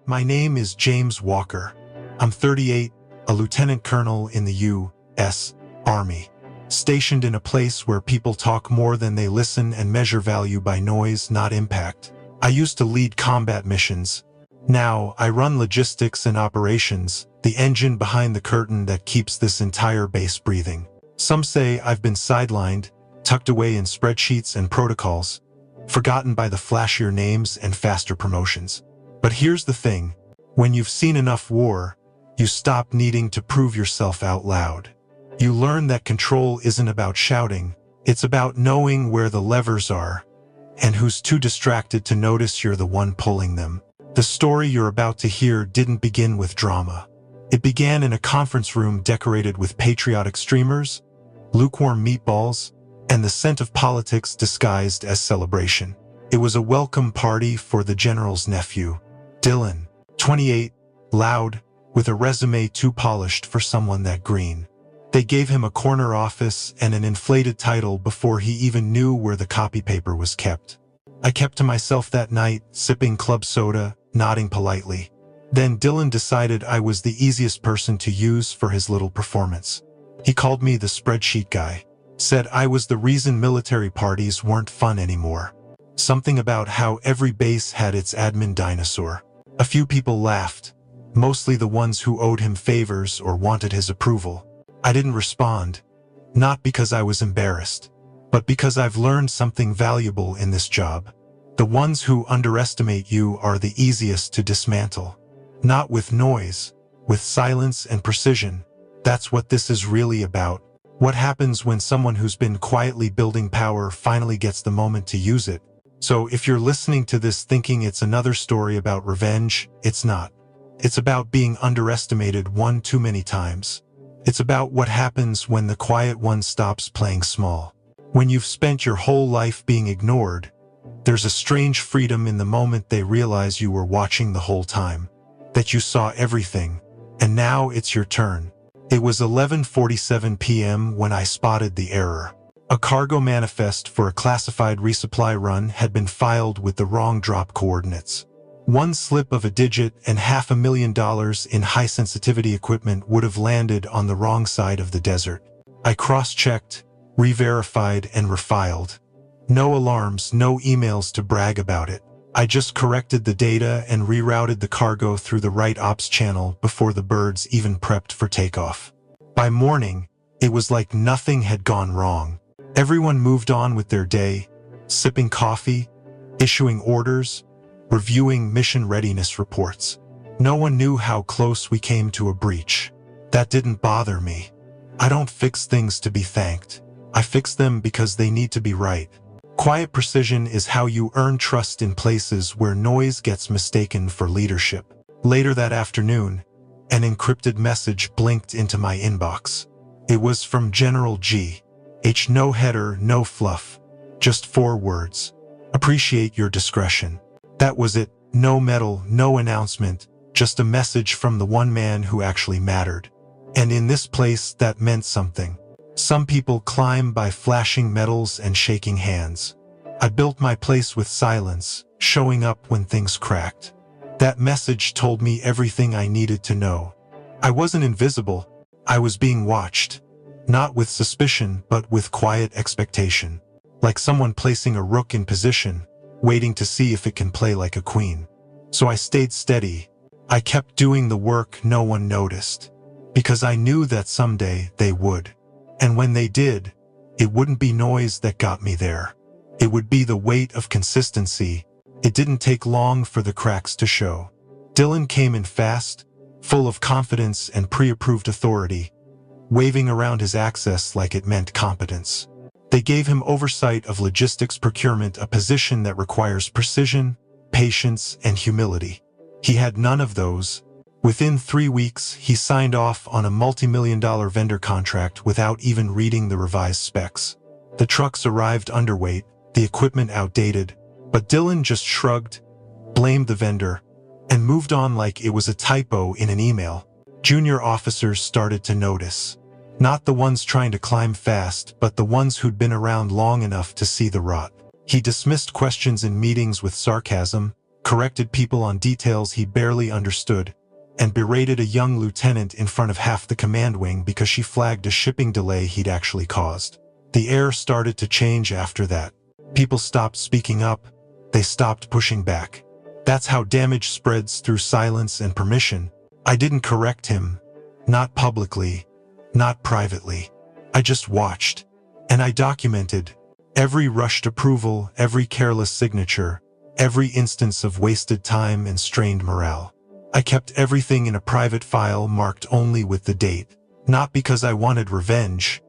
My name is James Walker. I'm 38, a lieutenant colonel in the U.S. Army, stationed in a place where people talk more than they listen and measure value by noise, not impact. I used to lead combat missions. Now, I run logistics and operations, the engine behind the curtain that keeps this entire base breathing. Some say I've been sidelined, tucked away in spreadsheets and protocols, forgotten by the flashier names and faster promotions. But here's the thing. When you've seen enough war, you stop needing to prove yourself out loud. You learn that control isn't about shouting, it's about knowing where the levers are, and who's too distracted to notice you're the one pulling them. The story you're about to hear didn't begin with drama. It began in a conference room decorated with patriotic streamers, lukewarm meatballs, and the scent of politics disguised as celebration. It was a welcome party for the general's nephew, Dylan, 28, loud, with a resume too polished for someone that green. They gave him a corner office and an inflated title before he even knew where the copy paper was kept. I kept to myself that night, sipping club soda, nodding politely. Then Dylan decided I was the easiest person to use for his little performance. He called me the spreadsheet guy, said I was the reason military parties weren't fun anymore. Something about how every base had its admin dinosaur. A few people laughed, mostly the ones who owed him favors or wanted his approval. I didn't respond, not because I was embarrassed, but because I've learned something valuable in this job. The ones who underestimate you are the easiest to dismantle. Not with noise, with silence and precision. That's what this is really about. What happens when someone who's been quietly building power finally gets the moment to use it? So if you're listening to this thinking it's another story about revenge, it's not. It's about being underestimated one too many times. It's about what happens when the quiet one stops playing small. When you've spent your whole life being ignored, there's a strange freedom in the moment they realize you were watching the whole time, that you saw everything, and now it's your turn. It was 11:47 p.m. when I spotted the error. A cargo manifest for a classified resupply run had been filed with the wrong drop coordinates. One slip of a digit and $500,000 in high-sensitivity equipment would have landed on the wrong side of the desert. I cross-checked, re-verified, and refiled. No alarms, no emails to brag about it. I just corrected the data and rerouted the cargo through the right ops channel before the birds even prepped for takeoff. By morning, it was like nothing had gone wrong. Everyone moved on with their day, sipping coffee, issuing orders, reviewing mission readiness reports. No one knew how close we came to a breach. That didn't bother me. I don't fix things to be thanked. I fix them because they need to be right. Quiet precision is how you earn trust in places where noise gets mistaken for leadership. Later that afternoon, an encrypted message blinked into my inbox. It was from General G. H. No header, no fluff. Just 4 words. Appreciate your discretion. That was it. No medal, no announcement. Just a message from the one man who actually mattered. And in this place, that meant something. Some people climb by flashing medals and shaking hands. I built my place with silence, showing up when things cracked. That message told me everything I needed to know. I wasn't invisible. I was being watched. Not with suspicion, but with quiet expectation. Like someone placing a rook in position, waiting to see if it can play like a queen. So I stayed steady. I kept doing the work no one noticed. Because I knew that someday they would. And when they did, it wouldn't be noise that got me there. It would be the weight of consistency. It didn't take long for the cracks to show. Dylan came in fast, full of confidence and pre-approved authority, waving around his access like it meant competence. They gave him oversight of logistics procurement, a position that requires precision, patience, and humility. He had none of those. Within 3 weeks, he signed off on a multi-million-dollar vendor contract without even reading the revised specs. The trucks arrived underweight, the equipment outdated, but Dylan just shrugged, blamed the vendor, and moved on like it was a typo in an email. Junior officers started to notice. Not the ones trying to climb fast, but the ones who'd been around long enough to see the rot. He dismissed questions in meetings with sarcasm, corrected people on details he barely understood, and berated a young lieutenant in front of half the command wing because she flagged a shipping delay he'd actually caused. The air started to change after that. People stopped speaking up. They stopped pushing back. That's how damage spreads, through silence and permission. I didn't correct him. Not publicly. Not privately. I just watched. And I documented every rushed approval, every careless signature, every instance of wasted time and strained morale. I kept everything in a private file marked only with the date, not because I wanted revenge,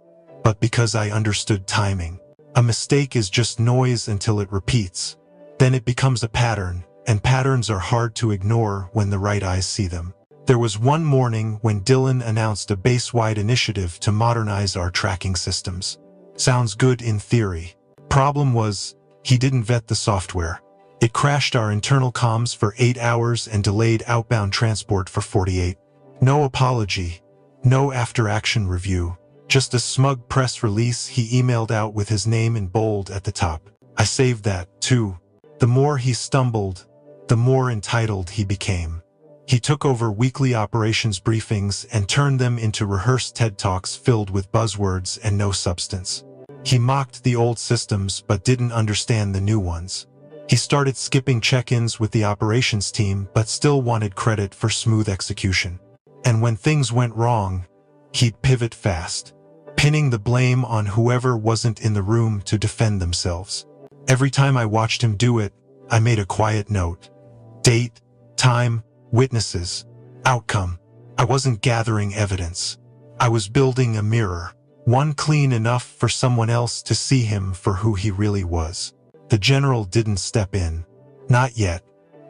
but because I understood timing. A mistake is just noise until it repeats. Then it becomes a pattern, and patterns are hard to ignore when the right eyes see them. There was one morning when Dylan announced a base-wide initiative to modernize our tracking systems. Sounds good in theory. Problem was, he didn't vet the software. It crashed our internal comms for 8 hours and delayed outbound transport for 48. No apology, no after-action review, just a smug press release he emailed out with his name in bold at the top. I saved that, too. The more he stumbled, the more entitled he became. He took over weekly operations briefings and turned them into rehearsed TED Talks filled with buzzwords and no substance. He mocked the old systems but didn't understand the new ones. He started skipping check-ins with the operations team but still wanted credit for smooth execution. And when things went wrong, he'd pivot fast, pinning the blame on whoever wasn't in the room to defend themselves. Every time I watched him do it, I made a quiet note. Date, time, witnesses, outcome. I wasn't gathering evidence. I was building a mirror, one clean enough for someone else to see him for who he really was. The general didn't step in. Not yet.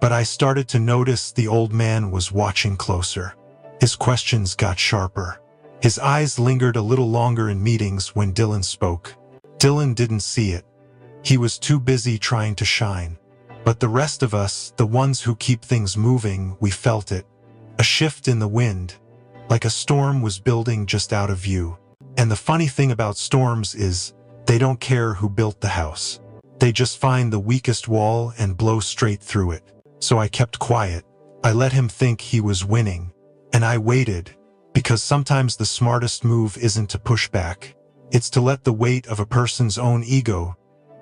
But I started to notice the old man was watching closer. His questions got sharper. His eyes lingered a little longer in meetings when Dylan spoke. Dylan didn't see it. He was too busy trying to shine. But the rest of us, the ones who keep things moving, we felt it. A shift in the wind. Like a storm was building just out of view. And the funny thing about storms is, they don't care who built the house. They just find the weakest wall and blow straight through it. So I kept quiet. I let him think he was winning. And I waited, because sometimes the smartest move isn't to push back. It's to let the weight of a person's own ego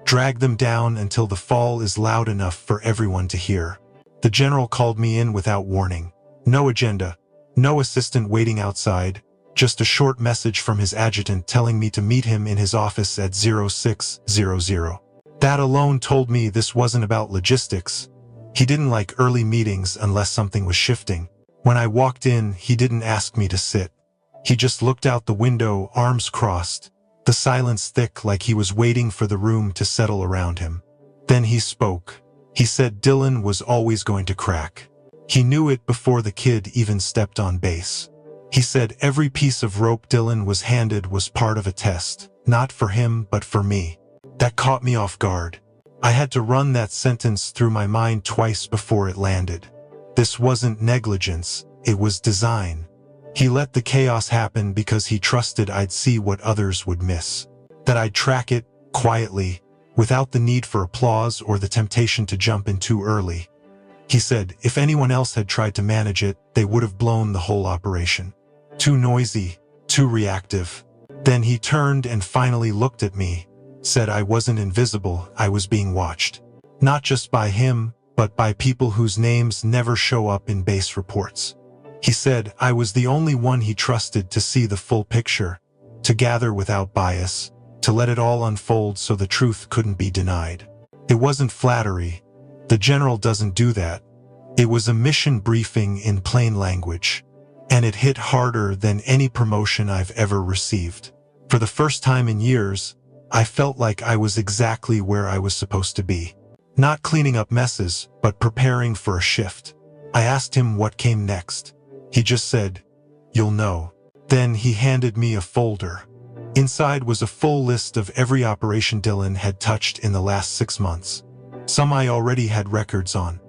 drag them down until the fall is loud enough for everyone to hear. The general called me in without warning. No agenda, no assistant waiting outside, just a short message from his adjutant telling me to meet him in his office at 0600. That alone told me this wasn't about logistics. He didn't like early meetings unless something was shifting. When I walked in, he didn't ask me to sit. He just looked out the window, arms crossed, the silence thick like he was waiting for the room to settle around him. Then he spoke. He said Dylan was always going to crack. He knew it before the kid even stepped on base. He said every piece of rope Dylan was handed was part of a test, not for him but for me. That caught me off guard. I had to run that sentence through my mind twice before it landed. This wasn't negligence, it was design. He let the chaos happen because he trusted I'd see what others would miss. That I'd track it, quietly, without the need for applause or the temptation to jump in too early. He said if anyone else had tried to manage it, they would have blown the whole operation. Too noisy, too reactive. Then he turned and finally looked at me. Said I wasn't invisible, I was being watched. Not just by him, but by people whose names never show up in base reports. He said I was the only one he trusted to see the full picture, to gather without bias, to let it all unfold so the truth couldn't be denied. It wasn't flattery. The general doesn't do that. It was a mission briefing in plain language. And it hit harder than any promotion I've ever received. For the first time in years, I felt like I was exactly where I was supposed to be. Not cleaning up messes, but preparing for a shift. I asked him what came next. He just said, "You'll know." Then he handed me a folder. Inside was a full list of every operation Dylan had touched in the last 6 months. Some I already had records on.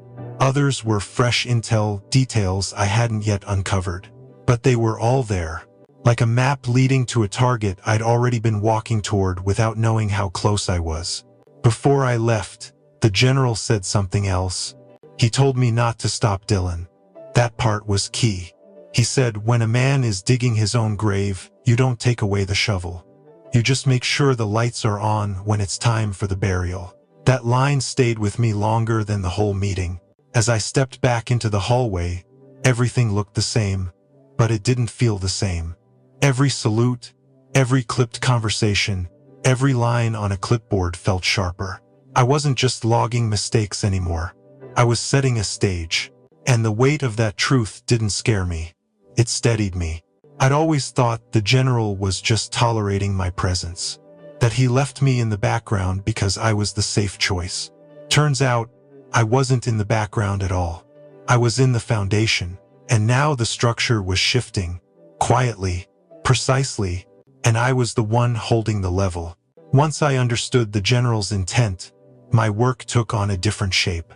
Others were fresh intel, details I hadn't yet uncovered. But they were all there. Like a map leading to a target I'd already been walking toward without knowing how close I was. Before I left, the general said something else. He told me not to stop Dylan. That part was key. He said, when a man is digging his own grave, you don't take away the shovel. You just make sure the lights are on when it's time for the burial. That line stayed with me longer than the whole meeting. As I stepped back into the hallway, everything looked the same, but it didn't feel the same. Every salute, every clipped conversation, every line on a clipboard felt sharper. I wasn't just logging mistakes anymore. I was setting a stage. And the weight of that truth didn't scare me. It steadied me. I'd always thought the general was just tolerating my presence, that he left me in the background because I was the safe choice. Turns out, I wasn't in the background at all. I was in the foundation, and now the structure was shifting, quietly, precisely, and I was the one holding the level. Once I understood the general's intent, my work took on a different shape.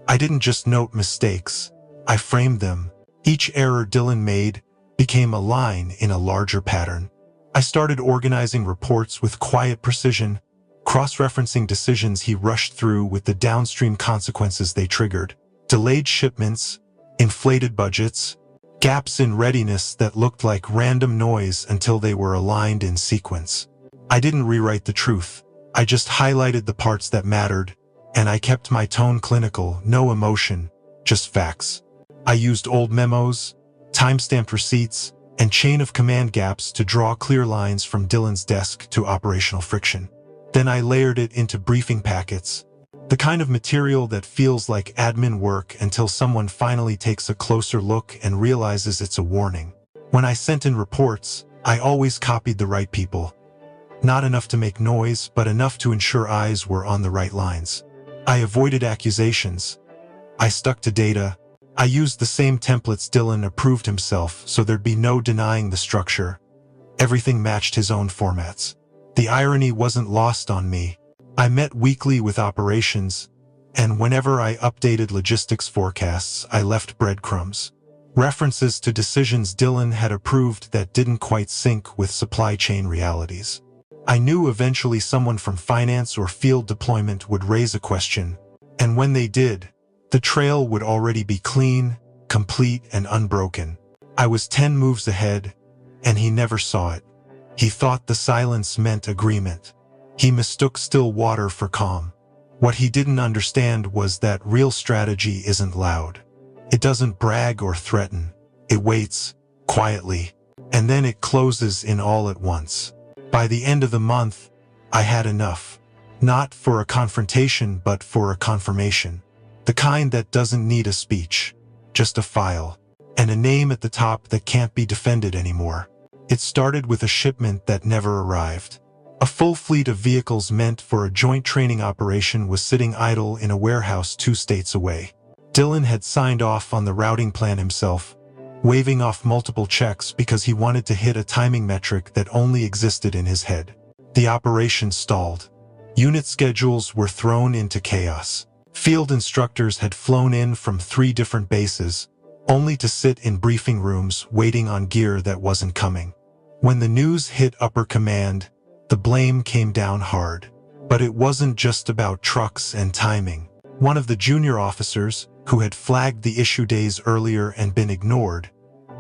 I didn't just note mistakes, I framed them. Each error Dylan made became a line in a larger pattern. I started organizing reports with quiet precision, cross-referencing decisions he rushed through with the downstream consequences they triggered. Delayed shipments, inflated budgets, gaps in readiness that looked like random noise until they were aligned in sequence. I didn't rewrite the truth. I just highlighted the parts that mattered, and I kept my tone clinical, no emotion, just facts. I used old memos, time-stamped receipts, and chain of command gaps to draw clear lines from Dylan's desk to operational friction. Then I layered it into briefing packets, the kind of material that feels like admin work until someone finally takes a closer look and realizes it's a warning. When I sent in reports, I always copied the right people. Not enough to make noise, but enough to ensure eyes were on the right lines. I avoided accusations. I stuck to data. I used the same templates Dylan approved himself, so there'd be no denying the structure. Everything matched his own formats. The irony wasn't lost on me. I met weekly with operations, and whenever I updated logistics forecasts, I left breadcrumbs. References to decisions Dylan had approved that didn't quite sync with supply chain realities. I knew eventually someone from finance or field deployment would raise a question, and when they did, the trail would already be clean, complete, and unbroken. I was 10 moves ahead, and he never saw it. He thought the silence meant agreement. He mistook still water for calm. What he didn't understand was that real strategy isn't loud. It doesn't brag or threaten. It waits, quietly, and then it closes in all at once. By the end of the month, I had enough. Not for a confrontation, but for a confirmation. The kind that doesn't need a speech, just a file, and a name at the top that can't be defended anymore. It started with a shipment that never arrived. A full fleet of vehicles meant for a joint training operation was sitting idle in a warehouse 2 states away. Dylan had signed off on the routing plan himself, waving off multiple checks because he wanted to hit a timing metric that only existed in his head. The operation stalled. Unit schedules were thrown into chaos. Field instructors had flown in from 3 different bases, only to sit in briefing rooms waiting on gear that wasn't coming. When the news hit upper command, the blame came down hard. But it wasn't just about trucks and timing. One of the junior officers, who had flagged the issue days earlier and been ignored,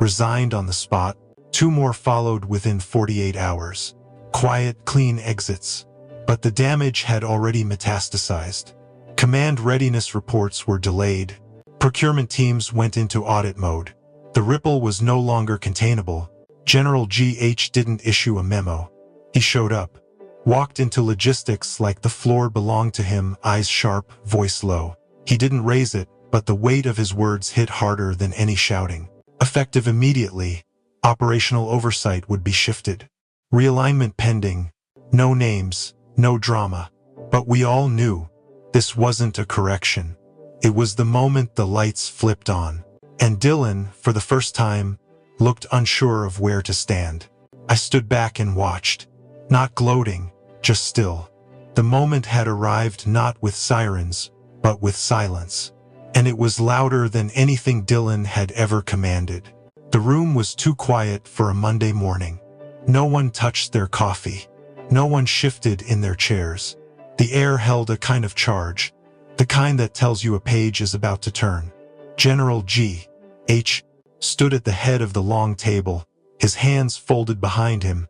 resigned on the spot. 2 more followed within 48 hours. Quiet, clean exits. But the damage had already metastasized. Command readiness reports were delayed. Procurement teams went into audit mode. The ripple was no longer containable. General GH didn't issue a memo. He showed up, walked into logistics like the floor belonged to him, eyes sharp, voice low. He didn't raise it, but the weight of his words hit harder than any shouting. Effective immediately, operational oversight would be shifted. Realignment pending. No names, no drama. But we all knew this wasn't a correction. It was the moment the lights flipped on. And Dylan, for the first time, looked unsure of where to stand. I stood back and watched. Not gloating, just still. The moment had arrived not with sirens, but with silence. And it was louder than anything Dylan had ever commanded. The room was too quiet for a Monday morning. No one touched their coffee. No one shifted in their chairs. The air held a kind of charge, the kind that tells you a page is about to turn. General G.H. stood at the head of the long table, his hands folded behind him,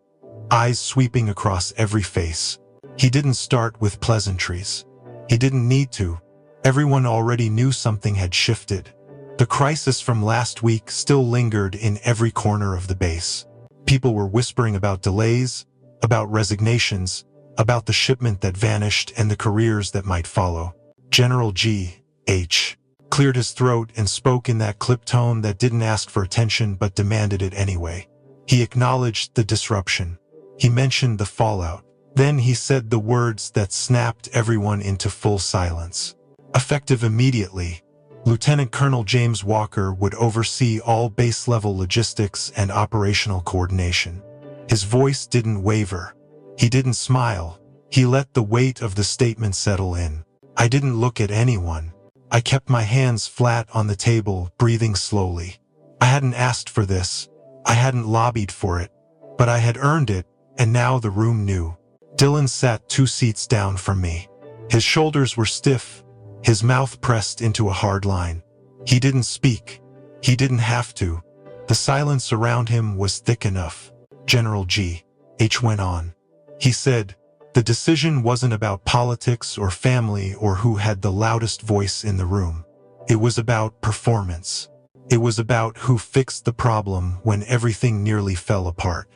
eyes sweeping across every face. He didn't start with pleasantries. He didn't need to. Everyone already knew something had shifted. The crisis from last week still lingered in every corner of the base. People were whispering about delays, about resignations, about the shipment that vanished and the careers that might follow. General G.H. cleared his throat and spoke in that clipped tone that didn't ask for attention but demanded it anyway. He acknowledged the disruption. He mentioned the fallout. Then he said the words that snapped everyone into full silence. Effective immediately, Lieutenant Colonel James Walker would oversee all base-level logistics and operational coordination. His voice didn't waver. He didn't smile. He let the weight of the statement settle in. I didn't look at anyone. I kept my hands flat on the table, breathing slowly. I hadn't asked for this. I hadn't lobbied for it. But I had earned it, and now the room knew. Dylan sat 2 seats down from me. His shoulders were stiff, his mouth pressed into a hard line. He didn't speak. He didn't have to. The silence around him was thick enough. General G.H. went on. He said, the decision wasn't about politics or family or who had the loudest voice in the room. It was about performance. It was about who fixed the problem when everything nearly fell apart.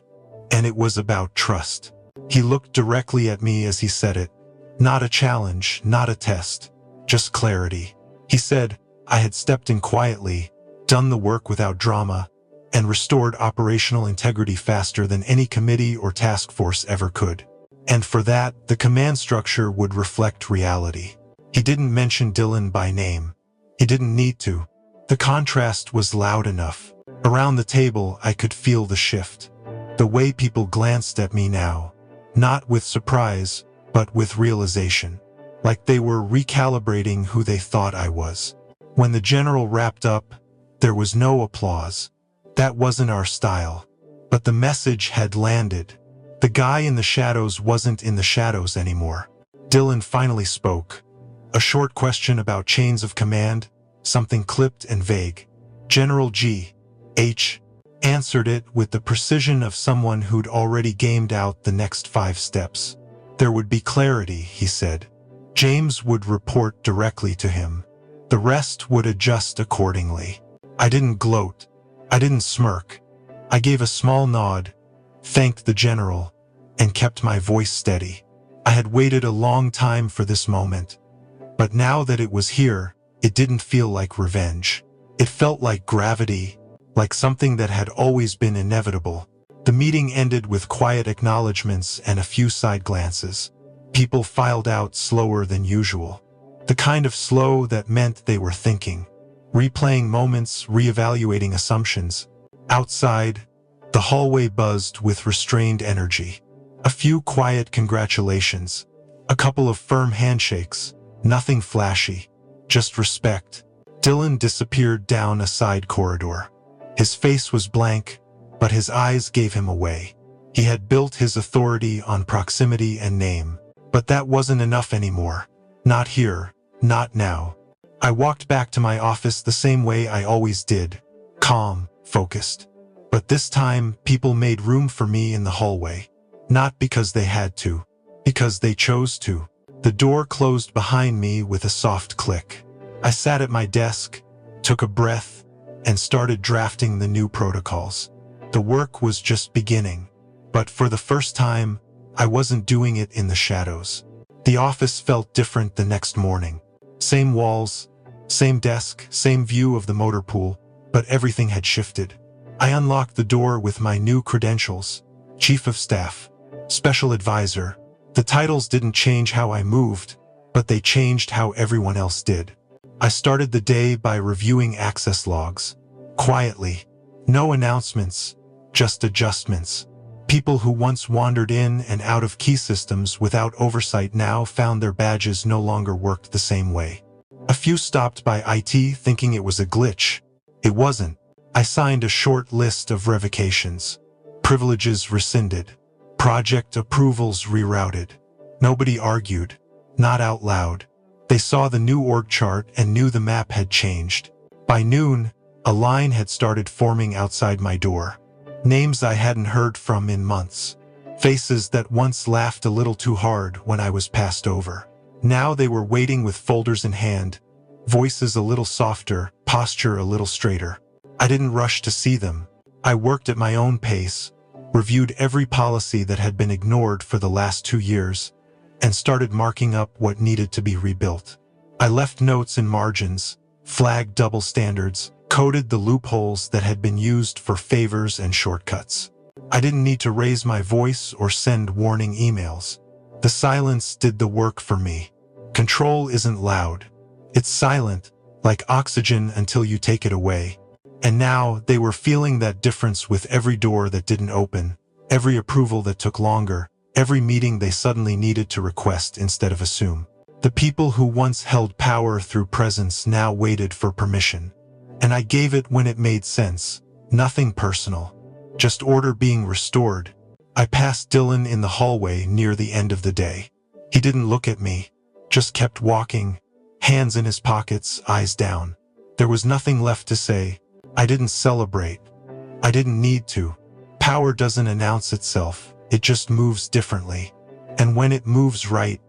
And it was about trust. He looked directly at me as he said it. Not a challenge, not a test. Just clarity. He said, I had stepped in quietly, done the work without drama, and restored operational integrity faster than any committee or task force ever could. And for that, the command structure would reflect reality. He didn't mention Dylan by name. He didn't need to. The contrast was loud enough. Around the table, I could feel the shift. The way people glanced at me now, not with surprise, but with realization. Like they were recalibrating who they thought I was. When the general wrapped up, there was no applause. That wasn't our style. But the message had landed. The guy in the shadows wasn't in the shadows anymore. Dylan finally spoke. A short question about chains of command, something clipped and vague. General G.H. answered it with the precision of someone who'd already gamed out the next 5 steps. There would be clarity, he said. James would report directly to him. The rest would adjust accordingly. I didn't gloat. I didn't smirk. I gave a small nod, thanked the general, and kept my voice steady. I had waited a long time for this moment. But now that it was here, it didn't feel like revenge. It felt like gravity, like something that had always been inevitable. The meeting ended with quiet acknowledgments and a few side glances. People filed out slower than usual. The kind of slow that meant they were thinking, replaying moments, reevaluating assumptions. Outside, the hallway buzzed with restrained energy. A few quiet congratulations, a couple of firm handshakes, nothing flashy, just respect. Dylan disappeared down a side corridor. His face was blank, but his eyes gave him away. He had built his authority on proximity and name. But that wasn't enough anymore. Not here, not now. I walked back to my office the same way I always did, calm, focused. But this time, people made room for me in the hallway. Not because they had to, because they chose to. The door closed behind me with a soft click. I sat at my desk, took a breath, and started drafting the new protocols. The work was just beginning. But for the first time, I wasn't doing it in the shadows. The office felt different the next morning. Same walls, same desk, same view of the motor pool, but everything had shifted. I unlocked the door with my new credentials: Chief of Staff, Special Advisor. The titles didn't change how I moved, but they changed how everyone else did. I started the day by reviewing access logs. Quietly. No announcements, just adjustments. People who once wandered in and out of key systems without oversight now found their badges no longer worked the same way. A few stopped by IT thinking it was a glitch. It wasn't. I signed a short list of revocations. Privileges rescinded. Project approvals rerouted. Nobody argued. Not out loud. They saw the new org chart and knew the map had changed. By noon, a line had started forming outside my door. Names I hadn't heard from in months. Faces that once laughed a little too hard when I was passed over. Now they were waiting with folders in hand, voices a little softer, posture a little straighter. I didn't rush to see them. I worked at my own pace, reviewed every policy that had been ignored for the last 2 years, and started marking up what needed to be rebuilt. I left notes in margins, flagged double standards, coded the loopholes that had been used for favors and shortcuts. I didn't need to raise my voice or send warning emails. The silence did the work for me. Control isn't loud. It's silent, like oxygen until you take it away. And now they were feeling that difference with every door that didn't open, every approval that took longer, every meeting they suddenly needed to request instead of assume. The people who once held power through presence now waited for permission. And I gave it when it made sense. Nothing personal. Just order being restored. I passed Dylan in the hallway near the end of the day. He didn't look at me, just kept walking, hands in his pockets, eyes down. There was nothing left to say. I didn't celebrate. I didn't need to. Power doesn't announce itself, it just moves differently. And when it moves right,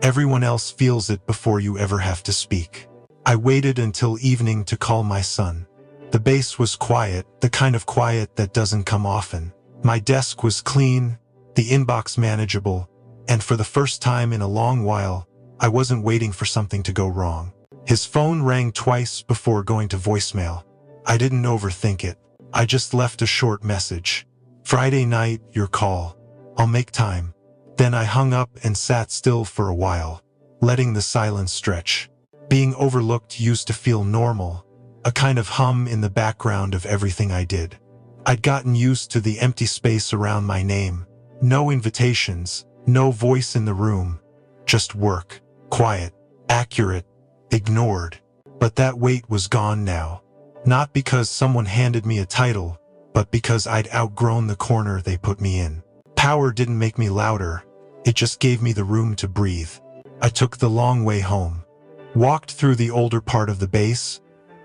everyone else feels it before you ever have to speak. I waited until evening to call my son. The base was quiet, the kind of quiet that doesn't come often. My desk was clean, the inbox manageable, and for the first time in a long while, I wasn't waiting for something to go wrong. His phone rang twice before going to voicemail. I didn't overthink it. I just left a short message. Friday night, your call. I'll make time. Then I hung up and sat still for a while, letting the silence stretch. Being overlooked used to feel normal, a kind of hum in the background of everything I did. I'd gotten used to the empty space around my name. No invitations, no voice in the room. Just work. Quiet. Accurate. Ignored. But that weight was gone now. Not because someone handed me a title, but because I'd outgrown the corner they put me in. Power didn't make me louder. It just gave me the room to breathe. I took the long way home. Walked through the older part of the base,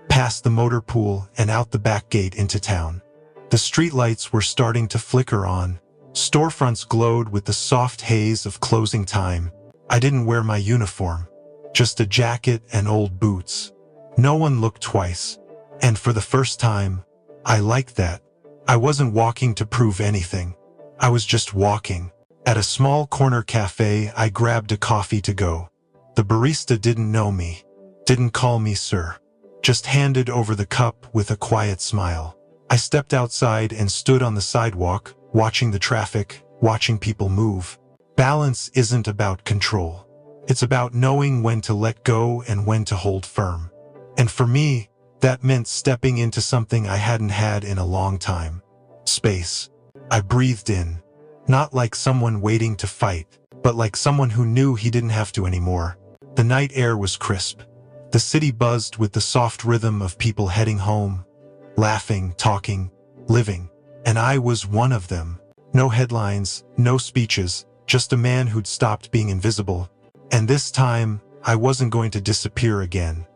past the motor pool and out the back gate into town. The streetlights were starting to flicker on. Storefronts glowed with the soft haze of closing time. I didn't wear my uniform. Just a jacket and old boots. No one looked twice. And for the first time, I liked that. I wasn't walking to prove anything. I was just walking. At a small corner cafe, I grabbed a coffee to go. The barista didn't know me. Didn't call me sir. Just handed over the cup with a quiet smile. I stepped outside and stood on the sidewalk, watching the traffic, watching people move. Balance isn't about control. It's about knowing when to let go and when to hold firm. And for me, that meant stepping into something I hadn't had in a long time. Space. I breathed in. Not like someone waiting to fight, but like someone who knew he didn't have to anymore. The night air was crisp. The city buzzed with the soft rhythm of people heading home, laughing, talking, living. And I was one of them. No headlines, no speeches, just a man who'd stopped being invisible. And this time, I wasn't going to disappear again.